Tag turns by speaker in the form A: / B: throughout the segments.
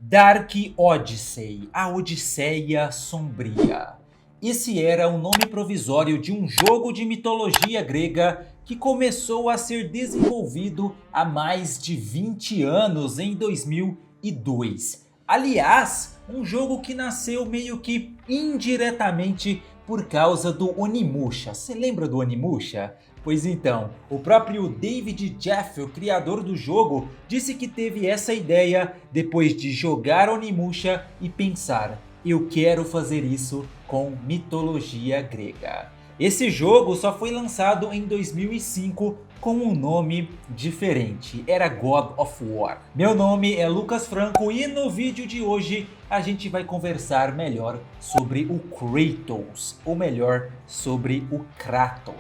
A: Dark Odyssey, a Odisseia Sombria. Esse era o nome provisório de um jogo de mitologia grega que começou a ser desenvolvido há mais de 20 anos, em 2002. Aliás, um jogo que nasceu meio que indiretamente por causa do Onimusha. Você lembra do Onimusha? Pois então, o próprio David Jaffe, o criador do jogo, disse que teve essa ideia depois de jogar Onimusha e pensar: eu quero fazer isso com mitologia grega. Esse jogo só foi lançado em 2005 com um nome diferente, era God of War. Meu nome é Lucas Franco e no vídeo de hoje a gente vai conversar melhor sobre o Kratos, ou melhor, sobre o Kratos.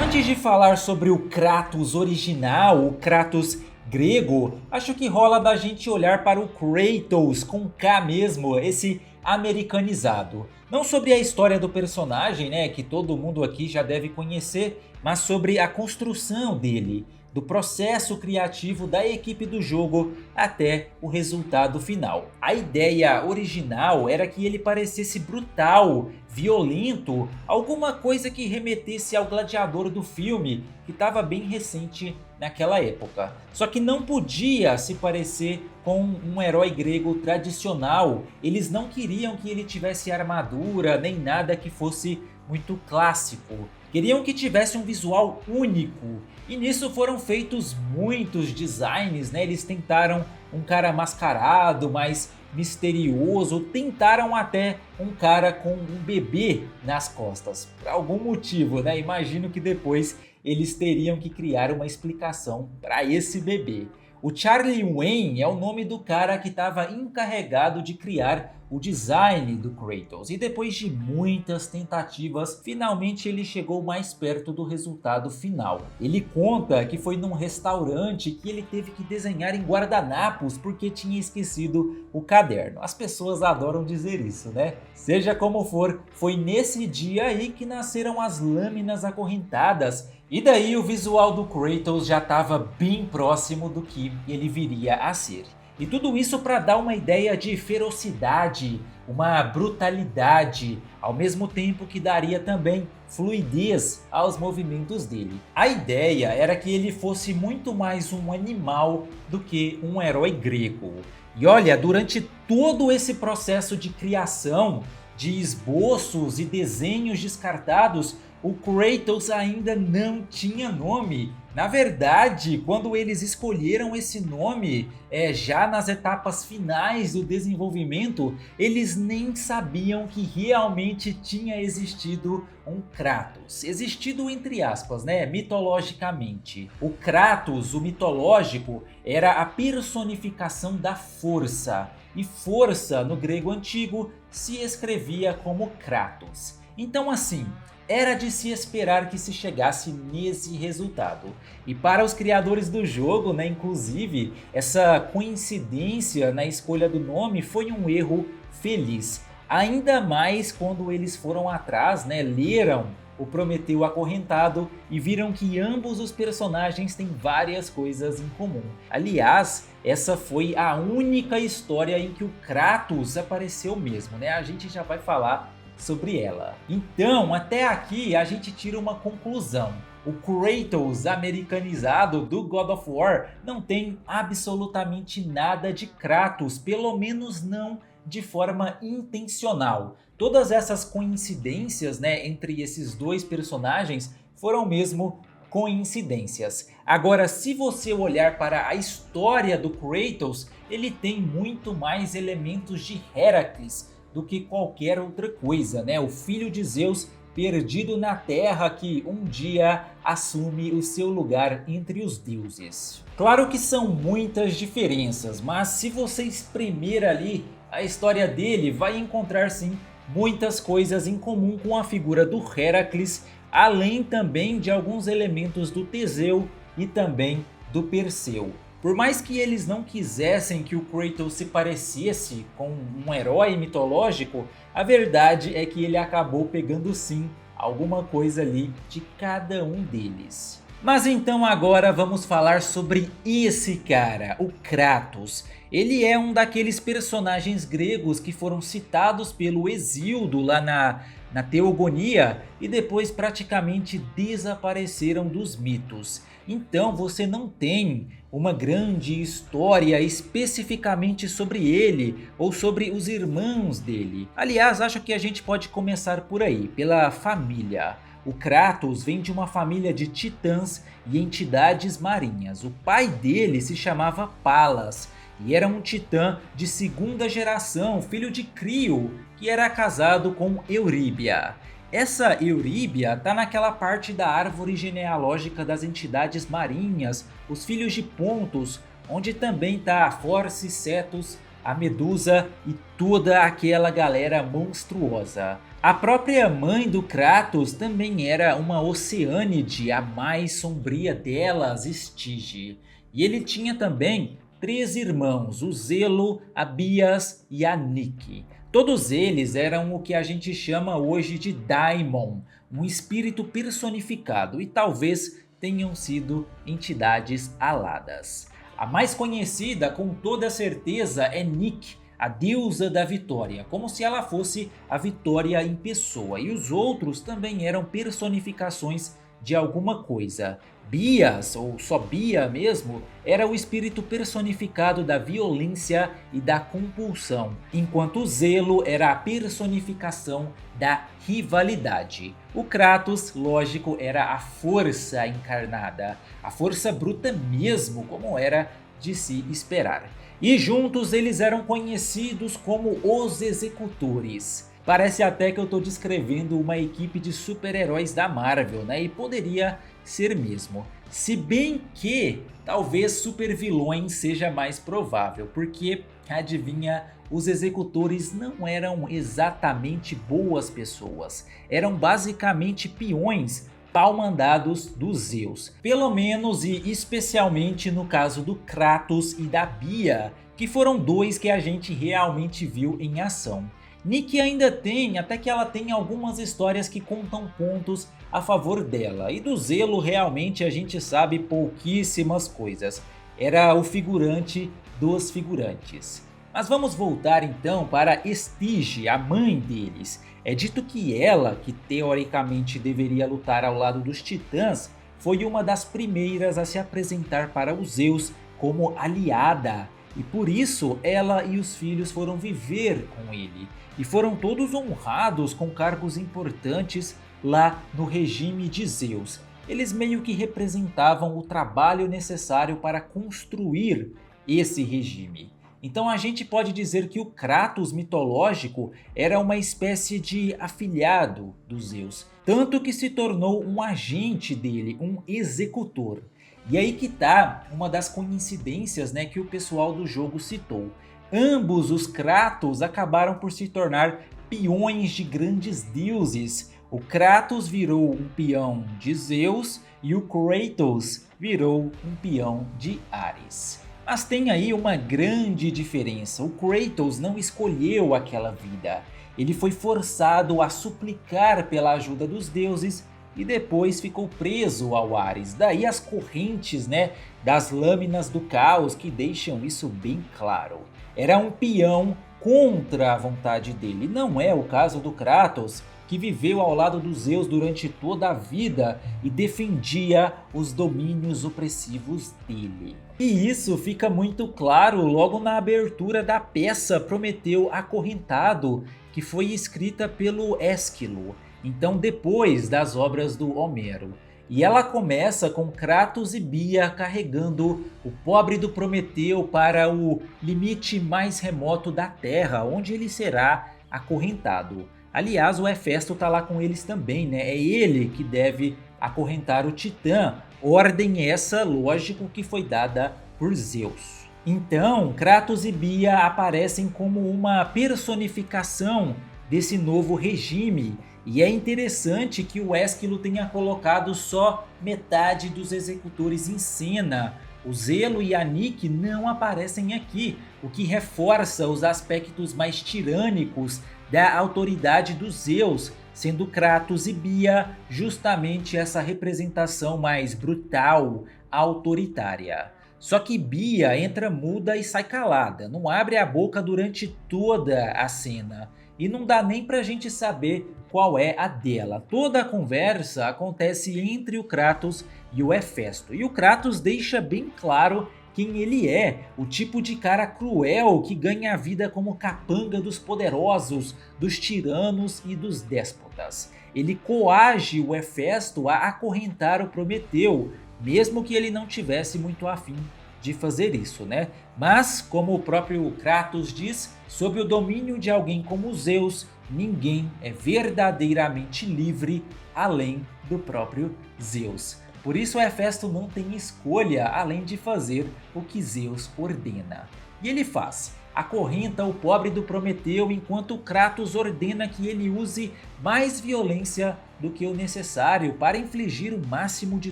A: Antes de falar sobre o Kratos original, o Kratos grego, acho que rola da gente olhar para o Kratos com K mesmo, esse americanizado. Não sobre a história do personagem, né, que todo mundo aqui já deve conhecer, mas sobre a construção dele, do processo criativo da equipe do jogo até o resultado final. A ideia original era que ele parecesse brutal, violento, alguma coisa que remetesse ao gladiador do filme, que estava bem recente naquela época. Só que não podia se parecer com um herói grego tradicional. Eles não queriam que ele tivesse armadura nem nada que fosse muito clássico. Queriam que tivesse um visual único. E nisso foram feitos muitos designs, né? Eles tentaram um cara mascarado, mais misterioso, tentaram até um cara com um bebê nas costas. Por algum motivo, né? Imagino que depois eles teriam que criar uma explicação para esse bebê. O Charlie Wayne é o nome do cara que estava encarregado de criar o design do Kratos, e depois de muitas tentativas, finalmente ele chegou mais perto do resultado final. Ele conta que foi num restaurante que ele teve que desenhar em guardanapos porque tinha esquecido o caderno. As pessoas adoram dizer isso, né? Seja como for, foi nesse dia aí que nasceram as lâminas acorrentadas. E daí o visual do Kratos já estava bem próximo do que ele viria a ser. E tudo isso para dar uma ideia de ferocidade, uma brutalidade, ao mesmo tempo que daria também fluidez aos movimentos dele. A ideia era que ele fosse muito mais um animal do que um herói grego. E olha, durante todo esse processo de criação, de esboços e desenhos descartados, o Kratos ainda não tinha nome. Na verdade, quando eles escolheram esse nome, já nas etapas finais do desenvolvimento, eles nem sabiam que realmente tinha existido um Kratos. Existido entre aspas, né, mitologicamente. O Kratos, o mitológico, era a personificação da força. E força, no grego antigo, se escrevia como Kratos. Então assim, era de se esperar que se chegasse nesse resultado. E para os criadores do jogo, né, inclusive, essa coincidência na escolha do nome foi um erro feliz. Ainda mais quando eles foram atrás, né, leram o Prometeu Acorrentado e viram que ambos os personagens têm várias coisas em comum. Aliás, essa foi a única história em que o Kratos apareceu mesmo, né? A gente já vai falar sobre ela. Então, até aqui a gente tira uma conclusão. O Kratos americanizado do God of War não tem absolutamente nada de Kratos, pelo menos não de forma intencional. Todas essas coincidências, né, entre esses dois personagens foram mesmo coincidências. Agora, se você olhar para a história do Kratos, ele tem muito mais elementos de Heracles do que qualquer outra coisa, né? O filho de Zeus perdido na terra que um dia assume o seu lugar entre os deuses. Claro que são muitas diferenças, mas se você espremer ali a história dele, vai encontrar sim muitas coisas em comum com a figura do Heracles, além também de alguns elementos do Teseu e também do Perseu. Por mais que eles não quisessem que o Kratos se parecesse com um herói mitológico, a verdade é que ele acabou pegando sim alguma coisa ali de cada um deles. Mas então agora vamos falar sobre esse cara, o Kratos. Ele é um daqueles personagens gregos que foram citados pelo Hesíodo lá na Teogonia e depois praticamente desapareceram dos mitos. Então você não tem uma grande história especificamente sobre ele ou sobre os irmãos dele. Aliás, acho que a gente pode começar por aí, pela família. O Kratos vem de uma família de titãs e entidades marinhas. O pai dele se chamava Palas e era um titã de segunda geração, filho de Crio, que era casado com Euríbia. Essa Euríbia está naquela parte da árvore genealógica das entidades marinhas, os filhos de Pontos, onde também está a Force, Cetus, a Medusa e toda aquela galera monstruosa. A própria mãe do Kratos também era uma Oceânide, a mais sombria delas, Stygia. E ele tinha também 3 irmãos, o Zelo, a Bias e a Nike. Todos eles eram o que a gente chama hoje de Daimon, um espírito personificado, e talvez tenham sido entidades aladas. A mais conhecida com toda certeza é Nike, a deusa da vitória, como se ela fosse a vitória em pessoa, e os outros também eram personificações de alguma coisa. Bias, ou só Bia mesmo, era o espírito personificado da violência e da compulsão, enquanto o Zelo era a personificação da rivalidade. O Kratos, lógico, era a força encarnada, a força bruta mesmo, como era de se esperar. E juntos eles eram conhecidos como os Executores. Parece até que eu estou descrevendo uma equipe de super-heróis da Marvel, né? E poderia ser mesmo. Se bem que talvez super-vilões seja mais provável, porque, adivinha, os Executores não eram exatamente boas pessoas. Eram basicamente peões pau-mandados dos Zeus. Pelo menos e especialmente no caso do Kratos e da Bia, que foram 2 que a gente realmente viu em ação. Nike ainda tem, até que ela tem algumas histórias que contam pontos a favor dela, e do Zelo realmente a gente sabe pouquíssimas coisas. Era o figurante dos figurantes. Mas vamos voltar então para Stygia, a mãe deles. É dito que ela, que teoricamente deveria lutar ao lado dos titãs, foi uma das primeiras a se apresentar para os Zeus como aliada. E por isso ela e os filhos foram viver com ele. E foram todos honrados com cargos importantes lá no regime de Zeus. Eles meio que representavam o trabalho necessário para construir esse regime. Então a gente pode dizer que o Kratos mitológico era uma espécie de afilhado dos Zeus, tanto que se tornou um agente dele, um executor. E aí que tá uma das coincidências, né, que o pessoal do jogo citou. Ambos os Kratos acabaram por se tornar peões de grandes deuses. O Kratos virou um peão de Zeus e o Kratos virou um peão de Ares. Mas tem aí uma grande diferença. O Kratos não escolheu aquela vida. Ele foi forçado a suplicar pela ajuda dos deuses e depois ficou preso ao Ares. Daí as correntes, né, das lâminas do caos que deixam isso bem claro. Era um peão contra a vontade dele. Não é o caso do Kratos, que viveu ao lado dos Zeus durante toda a vida e defendia os domínios opressivos dele. E isso fica muito claro logo na abertura da peça Prometeu Acorrentado, que foi escrita pelo Ésquilo, então depois das obras do Homero. E ela começa com Kratos e Bia carregando o pobre do Prometeu para o limite mais remoto da Terra, onde ele será acorrentado. Aliás, o Hefesto tá lá com eles também, né? É ele que deve acorrentar o Titã. Ordem essa, lógico, que foi dada por Zeus. Então, Kratos e Bia aparecem como uma personificação desse novo regime. E é interessante que o Ésquilo tenha colocado só metade dos executores em cena. O Zelo e a Nike não aparecem aqui, o que reforça os aspectos mais tirânicos da autoridade dos Zeus, sendo Kratos e Bia justamente essa representação mais brutal, autoritária. Só que Bia entra muda e sai calada, não abre a boca durante toda a cena. E não dá nem pra gente saber qual é a dela. Toda a conversa acontece entre o Kratos e o Hefesto. E o Kratos deixa bem claro quem ele é, o tipo de cara cruel que ganha a vida como capanga dos poderosos, dos tiranos e dos déspotas. Ele coage o Hefesto a acorrentar o Prometeu, mesmo que ele não tivesse muito afim de fazer isso, né? Mas, como o próprio Kratos diz, sob o domínio de alguém como Zeus, ninguém é verdadeiramente livre além do próprio Zeus. Por isso Hefesto não tem escolha além de fazer o que Zeus ordena. E ele faz. Acorrenta o pobre do Prometeu enquanto Kratos ordena que ele use mais violência do que o necessário para infligir o máximo de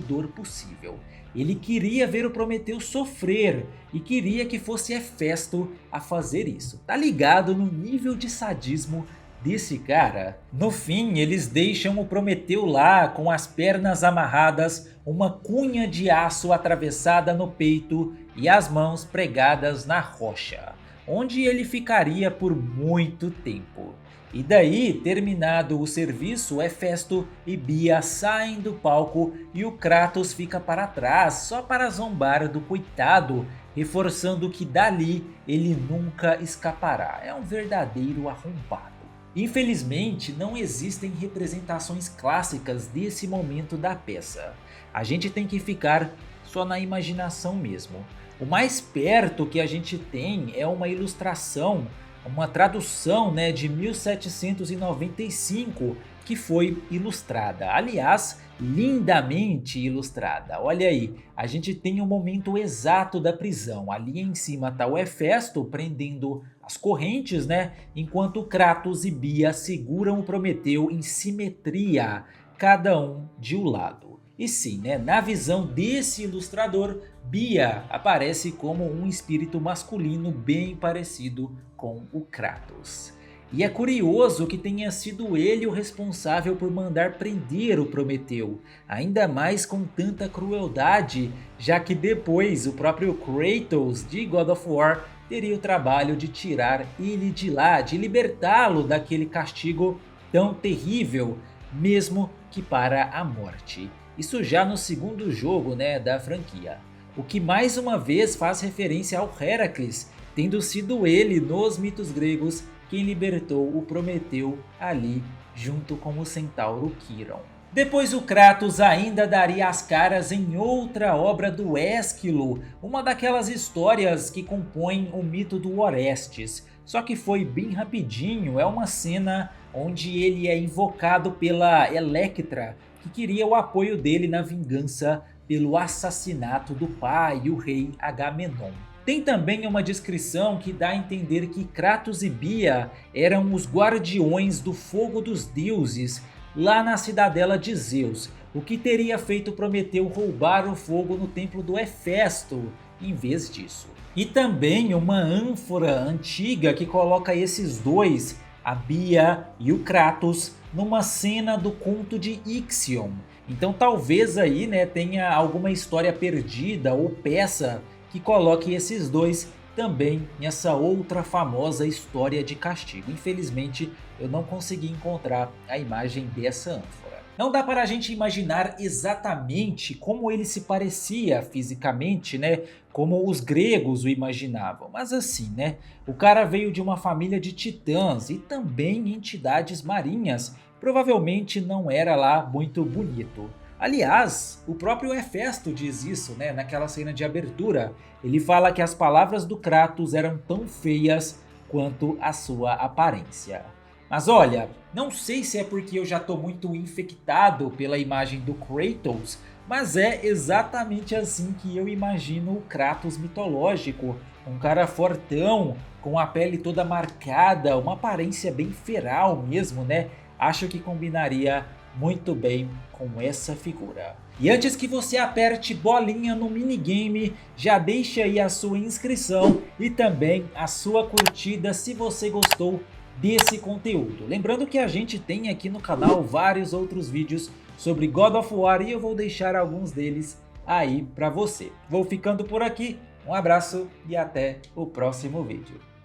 A: dor possível. Ele queria ver o Prometeu sofrer e queria que fosse Hefesto a fazer isso. Tá ligado no nível de sadismo desse cara? No fim, eles deixam o Prometeu lá com as pernas amarradas, uma cunha de aço atravessada no peito e as mãos pregadas na rocha, onde ele ficaria por muito tempo. E daí, terminado o serviço, Hefesto e Bia saem do palco e o Kratos fica para trás só para zombar do coitado, reforçando que dali ele nunca escapará. É um verdadeiro arrombado. Infelizmente, não existem representações clássicas desse momento da peça. A gente tem que ficar só na imaginação mesmo. O mais perto que a gente tem é uma ilustração, uma tradução, né, de 1795 que foi ilustrada. Aliás, lindamente ilustrada. Olha aí, a gente tem o momento exato da prisão. Ali em cima está o Hefesto prendendo as correntes, né, enquanto Kratos e Bia seguram o Prometeu em simetria, cada um de um lado. E sim, né, na visão desse ilustrador, Bia aparece como um espírito masculino bem parecido com o Kratos. E é curioso que tenha sido ele o responsável por mandar prender o Prometeu, ainda mais com tanta crueldade, já que depois o próprio Kratos de God of War teria o trabalho de tirar ele de lá, de libertá-lo daquele castigo tão terrível, mesmo que para a morte. Isso já no segundo jogo, né, da franquia. O que mais uma vez faz referência ao Heracles, tendo sido ele nos mitos gregos quem libertou o Prometeu ali junto com o centauro Quirón. Depois o Kratos ainda daria as caras em outra obra do Ésquilo, uma daquelas histórias que compõem o mito do Orestes. Só que foi bem rapidinho, é uma cena onde ele é invocado pela Electra, que queria o apoio dele na vingança pelo assassinato do pai, o rei Agamenon. Tem também uma descrição que dá a entender que Kratos e Bia eram os guardiões do fogo dos deuses lá na cidadela de Zeus, o que teria feito Prometeu roubar o fogo no templo do Hefesto em vez disso. E também uma ânfora antiga que coloca esses dois, a Bia e o Kratos, numa cena do conto de Ixion. Então talvez aí, né, tenha alguma história perdida ou peça que coloque esses dois também nessa outra famosa história de castigo. Infelizmente eu não consegui encontrar a imagem dessa ânfora. Não dá para a gente imaginar exatamente como ele se parecia fisicamente, né? Como os gregos o imaginavam. Mas assim, né? O cara veio de uma família de titãs e também entidades marinhas. Provavelmente não era lá muito bonito. Aliás, o próprio Hefesto diz isso, né? Naquela cena de abertura. Ele fala que as palavras do Kratos eram tão feias quanto a sua aparência. Mas olha, não sei se é porque eu já tô muito infectado pela imagem do Kratos, mas é exatamente assim que eu imagino o Kratos mitológico. Um cara fortão, com a pele toda marcada, uma aparência bem feral mesmo, né? Acho que combinaria muito bem com essa figura. E antes que você aperte bolinha no minigame, já deixa aí a sua inscrição e também a sua curtida se você gostou desse conteúdo. Lembrando que a gente tem aqui no canal vários outros vídeos sobre God of War e eu vou deixar alguns deles aí para você. Vou ficando por aqui, um abraço e até o próximo vídeo.